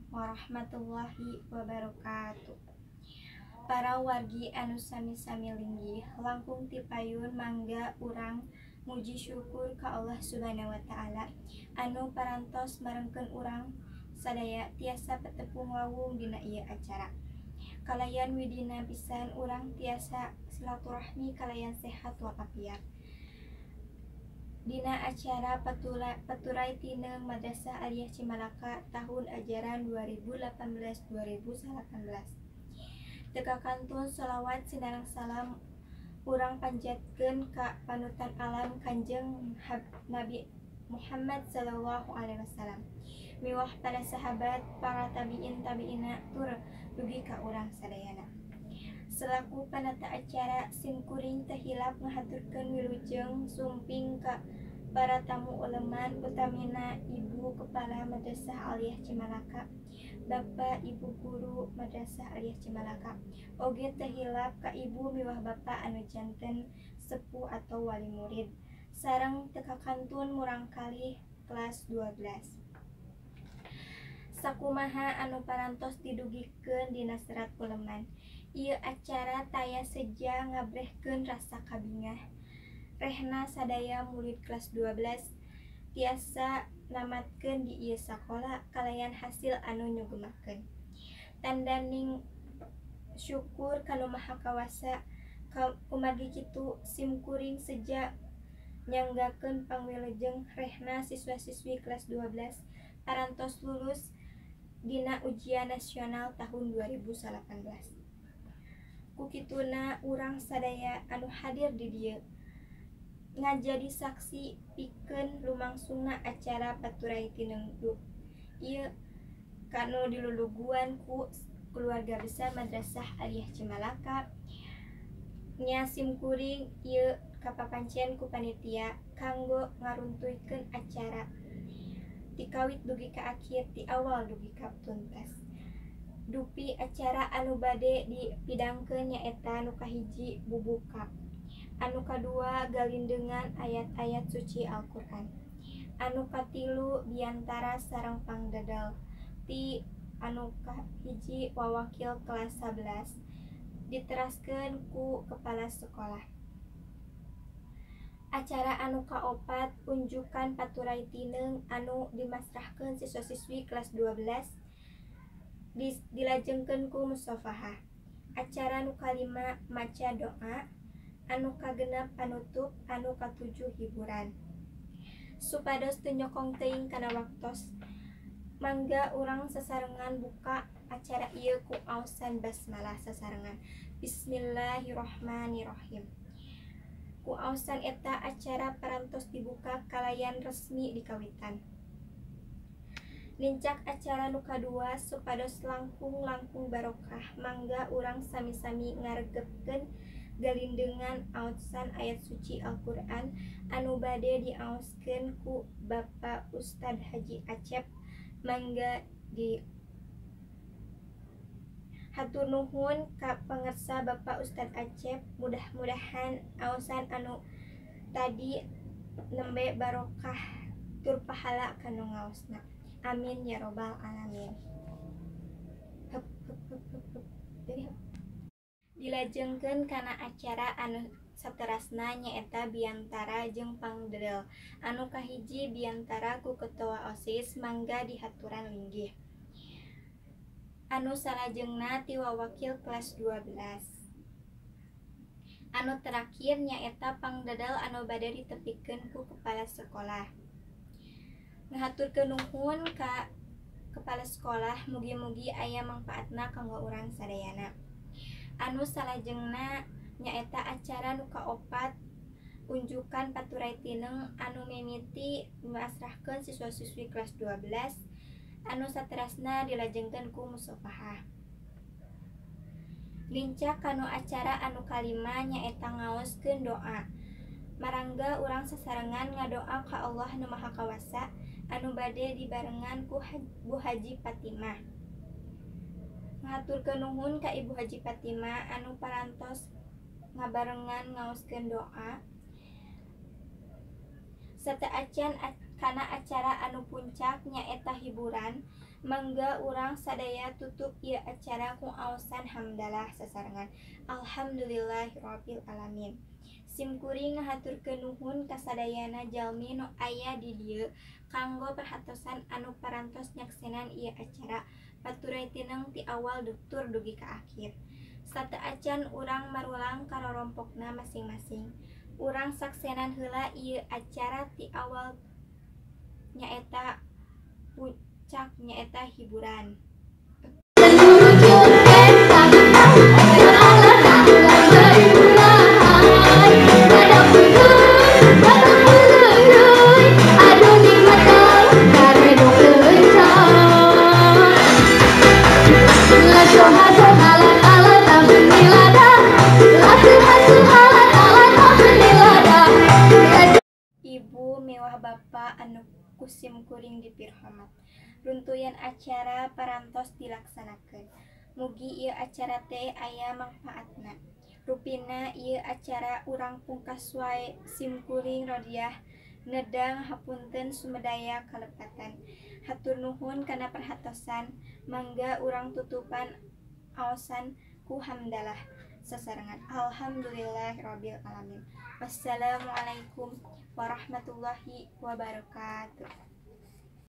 warahmatullahi wabarakatuh. Para wargi anu sami-sami linggih, langkung ti payun mangga urang muji syukur ka Allah Subhanahu wa taala anu parantos marengkeun urang sadaya tiasa petepung lawung dina ieu acara. Kalayan widina pisan urang tiasa silaturahmi kalayan sehat walafiat. Dina acara paturai tineng Madrasah Aliyah Cimalaka tahun ajaran 2018-2019. Teka kantun sholawat sinareng salam urang panjatkeun ka panutan alam Kanjeng Nabi Muhammad sallallahu alaihi wasallam. Miwah para sahabat, para tabi'ina tur dugi ka urang sadayana. Selaku panata acara simkuring teh hilap ngahaturkeun wilujeng sumping ka para tamu uleman utamina Ibu Kepala Madrasah Aliyah Cimalaka, Bapak Ibu Guru Madrasah Aliyah Cimalaka, oge teh hilap ka Ibu miwah Bapak anu janten sepuh atau wali murid, sareng teka kantun murang kalih kelas 12. Sakumaha anu parantos didugikeun dina serat uleman. Ieu acara taya seja ngabrehkeun rasa kabingah. Rehna sadaya murid kelas 12 tiasa namatkeun di ieu sakola kalayan hasil anu nyugemakeun. Tandaning syukur kanu Maha Kawasa kumargi kitu simkuring seja nyanggakeun pangwilujeng rehna siswa-siswi kelas 12 parantos lulus dina ujian nasional tahun 2018. Kukituna urang sadaya anu hadir di dieu ngajadi saksi pikeun lumangsungna acara paturai tineng ieu kanu diluluguan ku keluarga besar Madrasah Aliyah Cimalaka. Nya simkuring ieu kapapancen ku panitia kanggo ngaruntuykeun acara ti kawit dugi ka akhir, ti awal dugi ka tuntas. Dupi acara anu bade dipidangkeun nyaeta nu kahiji bubuka, anu kadua galindengan ayat-ayat suci Al-Qur'an, anu katilu biantara sareng pangdadal, ti anu kahiji wawakil kelas 11 diteraskeun ku kepala sekolah. Acara anu kaopat unjukan paturai tineng anu dimasrahkeun siswa-siswi kelas 12 dilajengkeun ku musofahah. Acara anu kalima maca doa, anu kagenep panutup, anu katujuh hiburan. Supados teu nyokong teuing kana waktos, mangga urang sasarengan buka acara ieu ku aosan basmalah sasarengan. Bismillahirrohmanirrohim. Ku aosan eta acara parantos dibuka kalayan resmi dikawitan. Lincak acara nu kadua supados langkung barokah, mangga urang sami-sami ngaregepkeun galindengan aosan ayat suci Al-Qur'an anu bade diaoskeun ku Bapak Ustad Haji Acep. Mangga di hatur nuhun ka pangarsa Bapak Ustad Acep, mudah-mudahan aosan anu tadi nembe barokah tur pahala kanu ngaosna. Amin ya robbal alamin. Dilajengkeun kana acara anu saterasna nyaeta biantara jeung pangdadel, anu kahiji biantara ku ketua OSIS mangga dihaturan linggih. Anu salajengna ti wawakil kelas 12. Anu terakhir nyaeta pangdadel anu bade ditepikeun ku kepala sekolah. Ngahaturkeun nuhun ka kepala sekolah, mugi-mugi aya mangpaatna kanggo urang sadayana. Anu salajengna nyaeta acara nu kaopat unjukan paturai tineng anu mimiti masrahkeun siswa-siswi kelas 12. Anu saterasna dilajengkeun ku musofahah. Lincak kanu acara anu kalima nyaeta ngaoskeun doa. Marangga urang sasarengan ngadoa ka Allah nu Maha Kawasa anu bade dibarengan ku Bu Haji Fatimah. Ngaturkeun nuhun ka Ibu Haji Fatimah anu parantos ngabarengan ngaoskeun doa. Sateuacan karena acara anu puncak nyaeta hiburan, mangga urang sadaya tutup ieu acara ku aosan hamdalah sasarengan alhamdulillahirabbil alamin. Simkuring ngahaturkeun nuhun ka sadayana jalmi nu aya di dieu kanggo perhatosan anu parantos nyaksenan ieu acara baturay tineng ti awal tur dugi ka akhir. Sateu acan urang marulang ka rorompokna masing-masing. Urang saksenan heula ieu acara ti awal nyaeta puncak nyaeta hiburan. Ibu mewah bapa anu kusim kuring dipirhomat. Runtuyan acara parantos dilaksanakeun. Mugi ieu acara teh aya mangpaatna. Rupina ieu acara urang pungkas wae simkuring rodiah nedang hapunten sumedaya kalepatan. Hatur nuhun kana perhatosan. Mangga urang tutupan aosan ku hamdalah sasarengan alhamdulillahirabbil alamin. Wassalamualaikum warahmatullahi wabarakatuh.